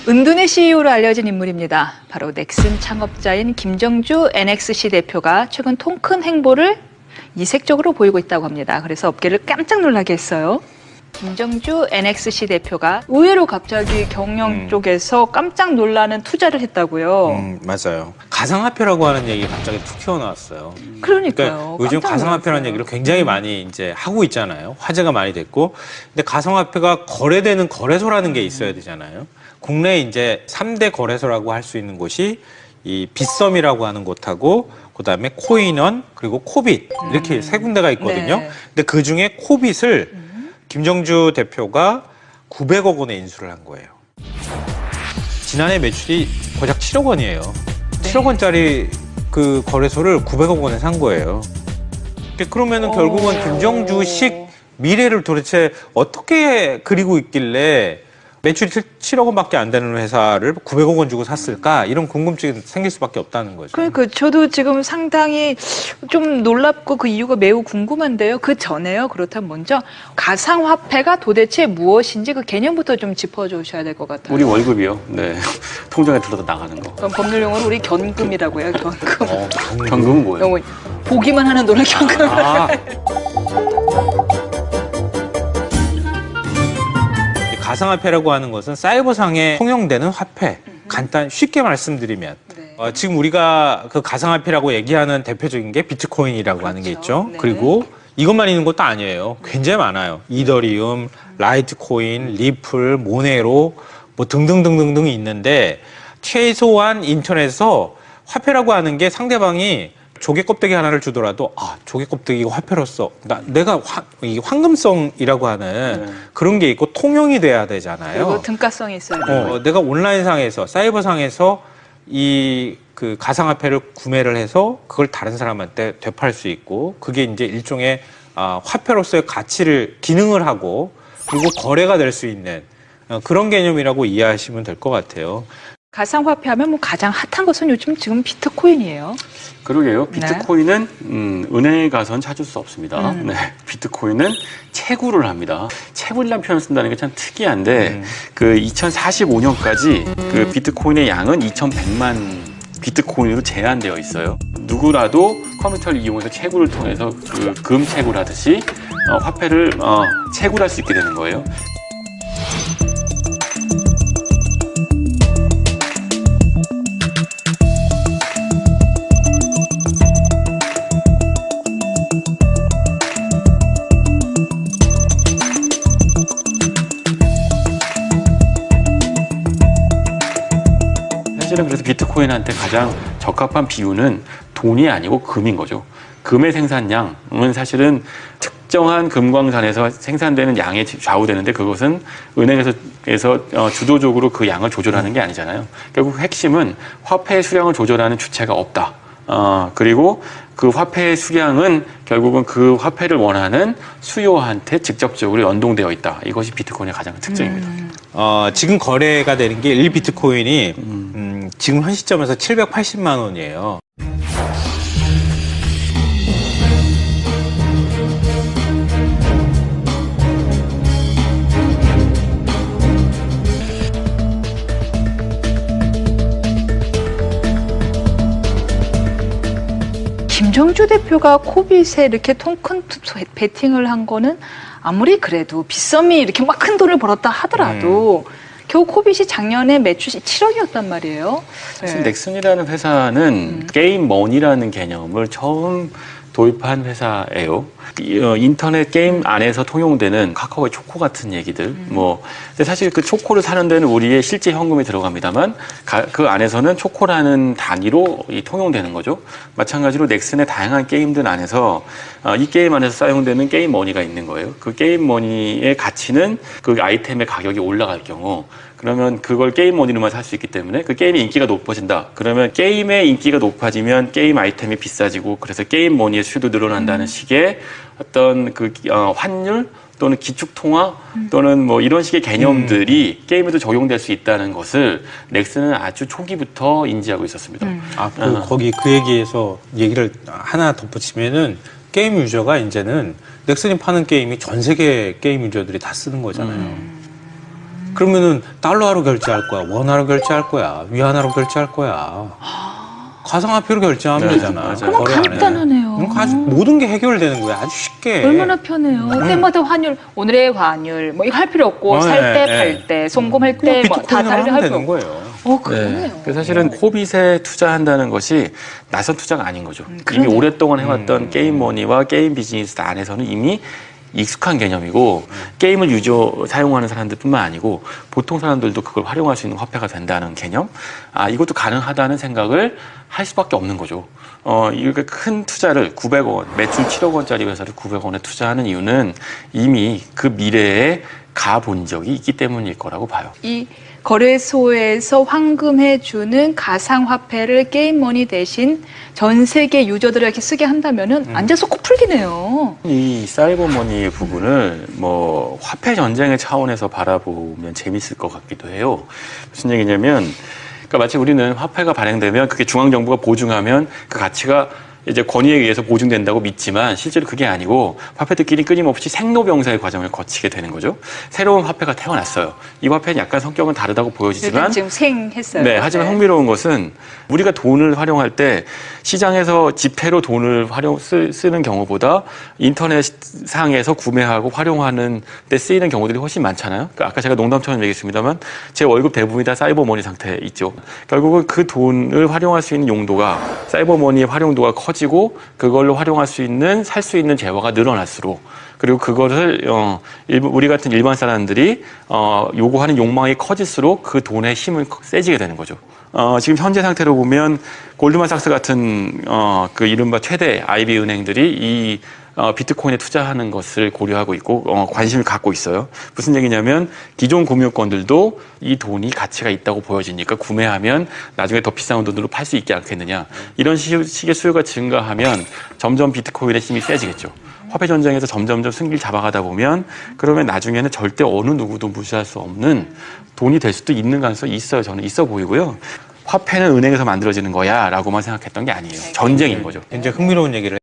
은둔의 CEO로 알려진 인물입니다. 바로 넥슨 창업자인 김정주 NXC 대표가 최근 통큰 행보를 이색적으로 보이고 있다고 합니다. 그래서 업계를 깜짝 놀라게 했어요. 김정주 NXC 대표가 의외로 갑자기 경영 쪽에서 깜짝 놀라는 투자를 했다고요. 맞아요. 가상화폐라고 하는 얘기 갑자기 툭 튀어나왔어요. 그러니까요. 요즘 가상화폐라는 얘기를 굉장히 많이 이제 하고 있잖아요. 화제가 많이 됐고. 근데 가상화폐가 거래되는 거래소라는 게 있어야 되잖아요. 국내에 이제 3대 거래소라고 할 수 있는 곳이 이 빗썸이라고 하는 곳하고 그다음에 코인원 그리고 코빗 이렇게 세 군데가 있거든요. 네. 근데 그 중에 코빗을 김정주 대표가 900억 원에 인수를 한 거예요. 지난해 매출이 고작 7억 원이에요. 네. 7억 원짜리 그 거래소를 900억 원에 산 거예요. 그러면은 결국은 김정주식 미래를 도대체 어떻게 그리고 있길래 매출이 7억 원밖에 안 되는 회사를 900억 원 주고 샀을까? 이런 궁금증이 생길 수밖에 없다는 거죠. 그러니까 저도 지금 상당히 좀 놀랍고 그 이유가 매우 궁금한데요. 그 전에요. 그렇다면 먼저 가상화폐가 도대체 무엇인지 그 개념부터 좀 짚어주셔야 될 것 같아요. 우리 월급이요. 네. 통장에 들어서 나가는 거. 그럼 법률 용어로 우리 견금이라고 해요. 견금. 경금은 뭐예요? 영어 보기만 하는 돈을 견금. 가상화폐라고 하는 것은 사이버상에 통용되는 화폐. 쉽게 말씀드리면 네. 지금 우리가 그 가상화폐라고 얘기하는 대표적인 게 비트코인이라고 하는 게 있죠. 네. 그리고 이것만 있는 것도 아니에요. 굉장히 많아요. 이더리움, 라이트코인, 리플, 모네로 뭐 등등등등등이 있는데 최소한 인터넷에서 화폐라고 하는 게 상대방이 조개 껍데기 하나를 주더라도 조개 껍데기가 화폐로서 내가 이 황금성이라고 하는 그런 게 있고 통용이 돼야 되잖아요. 그리고 등가성이 있어야 돼요. 내가 온라인상에서 사이버상에서 이 그 가상화폐를 구매를 해서 그걸 다른 사람한테 되팔 수 있고 그게 이제 일종의 화폐로서의 가치를 기능을 하고 그리고 거래가 될 수 있는 그런 개념이라고 이해하시면 될 것 같아요. 가상화폐 하면 뭐 가장 핫한 것은 요즘 지금 비트코인이에요. 그러게요. 비트코인은 은행에 가서는 찾을 수 없습니다. 네. 비트코인은 채굴을 합니다. 채굴이라는 표현을 쓴다는 게 참 특이한데 그 2045년까지 그 비트코인의 양은 2,100만 비트코인으로 제한되어 있어요. 누구라도 컴퓨터를 이용해서 채굴을 통해서 그 금 채굴하듯이 화폐를 채굴할 수 있게 되는 거예요. 사실은 그래서 비트코인한테 가장 적합한 비유는 돈이 아니고 금인 거죠. 금의 생산량은 사실은 특정한 금광산에서 생산되는 양에 좌우되는데 그것은 은행에서 주도적으로 그 양을 조절하는 게 아니잖아요. 결국 핵심은 화폐의 수량을 조절하는 주체가 없다. 그리고 그 화폐의 수량은 결국은 그 화폐를 원하는 수요한테 직접적으로 연동되어 있다. 이것이 비트코인의 가장 특징입니다. 지금 거래가 되는 게 1비트코인이 지금 현 시점에서 780만 원이에요. 김정주 대표가 코빗에 이렇게 큰 베팅을 한 거는 아무리 그래도 빗썸이 이렇게 막 큰 돈을 벌었다 하더라도 겨우 코빗이 작년에 매출이 7억이었단 말이에요. 사실 넥슨이라는 회사는 게임 머니라는 개념을 처음 도입한 회사예요. 인터넷 게임 안에서 통용되는 카카오의 초코 같은 얘기들. 근데 사실 그 초코를 사는 데는 우리의 실제 현금이 들어갑니다만 그 안에서는 초코라는 단위로 통용되는 거죠. 마찬가지로 넥슨의 다양한 게임들 안에서 이 게임 안에서 사용되는 게임 머니가 있는 거예요. 그 게임 머니의 가치는 그 아이템의 가격이 올라갈 경우 그러면 그걸 게임 머니로만 살 수 있기 때문에 그 게임의 인기가 높아진다. 그러면 게임의 인기가 높아지면 게임 아이템이 비싸지고 그래서 게임 머니의 수요도 늘어난다는 식의 어떤 그 환율 또는 기축통화 또는 뭐 이런 식의 개념들이 게임에도 적용될 수 있다는 것을 넥슨은 아주 초기부터 인지하고 있었습니다. 거기 그 얘기에서 얘기를 하나 덧붙이면은 게임 유저가 이제는 넥슨이 파는 게임이 전 세계 게임 유저들이 다 쓰는 거잖아요. 그러면은 달러로 결제할 거야, 원화로 결제할 거야, 위안화로 결제할 거야. 가상화폐로 결제하면 네, 되잖아. 맞아요. 그럼 거래 안에. 간단하네요. 그럼 아주 모든 게 해결되는 거야. 아주 쉽게. 얼마나 편해요. 때마다 환율, 오늘의 환율, 뭐 이거 할 필요 없고, 살 때, 팔 때, 송금할 때, 뭐 다 비트코인으로 다르게 하면 할 필요 되는 없고. 거예요. 그러네요. 그래서 사실은 코빗에 투자한다는 것이 낯선 투자가 아닌 거죠. 이미 그러네요. 오랫동안 해왔던 게임 머니와 게임 비즈니스 안에서는 이미 익숙한 개념이고 게임을 사용하는 사람들뿐만 아니고 보통 사람들도 그걸 활용할 수 있는 화폐가 된다는 개념. 이것도 가능하다는 생각을 할 수밖에 없는 거죠. 이렇게 큰 투자를 900원, 매출 7억 원짜리 회사를 900원에 투자하는 이유는 이미 그 미래에 가본 적이 있기 때문일 거라고 봐요. 이 거래소에서 환금해주는 가상화폐를 게임머니 대신 전 세계 유저들에게 쓰게 한다면은 앉아서 코 풀기네요. 이 사이버머니의 부분을 뭐 화폐 전쟁의 차원에서 바라보면 재밌을 것 같기도 해요. 무슨 얘기냐면, 그러니까 마치 우리는 화폐가 발행되면 그게 중앙정부가 보증하면 그 가치가 이제 권위에 의해서 보증된다고 믿지만 실제로 그게 아니고 화폐들끼리 끊임없이 생로병사의 과정을 거치게 되는 거죠. 새로운 화폐가 태어났어요. 이 화폐는 약간 성격은 다르다고 보여지지만 지금 생했어요. 네, 하지만 흥미로운 것은 우리가 돈을 활용할 때 시장에서 지폐로 돈을 쓰는 경우보다 인터넷상에서 구매하고 활용하는 데 쓰이는 경우들이 훨씬 많잖아요. 그러니까 아까 제가 농담처럼 얘기했습니다만 제 월급 대부분이 다 사이버머니 상태에 있죠. 결국은 그 돈을 활용할 수 있는 용도가 사이버머니의 활용도가 커지고 그걸로 활용할 수 있는 살 수 있는 재화가 늘어날수록 그리고 그것을 우리 같은 일반 사람들이 요구하는 욕망이 커질수록 그 돈의 힘은 세지게 되는 거죠. 지금 현재 상태로 보면 골드만삭스 같은 그 이른바 최대 IB 은행들이 이 비트코인에 투자하는 것을 고려하고 있고 관심을 갖고 있어요. 무슨 얘기냐면 기존 금융권들도 이 돈이 가치가 있다고 보여지니까 구매하면 나중에 더 비싼 돈으로 팔 수 있지 않겠느냐. 이런 식의 수요가 증가하면 점점 비트코인의 힘이 세지겠죠. 화폐 전쟁에서 점점점 승기를 잡아가다 보면 그러면 나중에는 절대 어느 누구도 무시할 수 없는 돈이 될 수도 있는 가능성이 있어요. 저는 있어 보이고요. 화폐는 은행에서 만들어지는 거야 라고만 생각했던 게 아니에요. 전쟁인 거죠. 굉장히 흥미로운 얘기를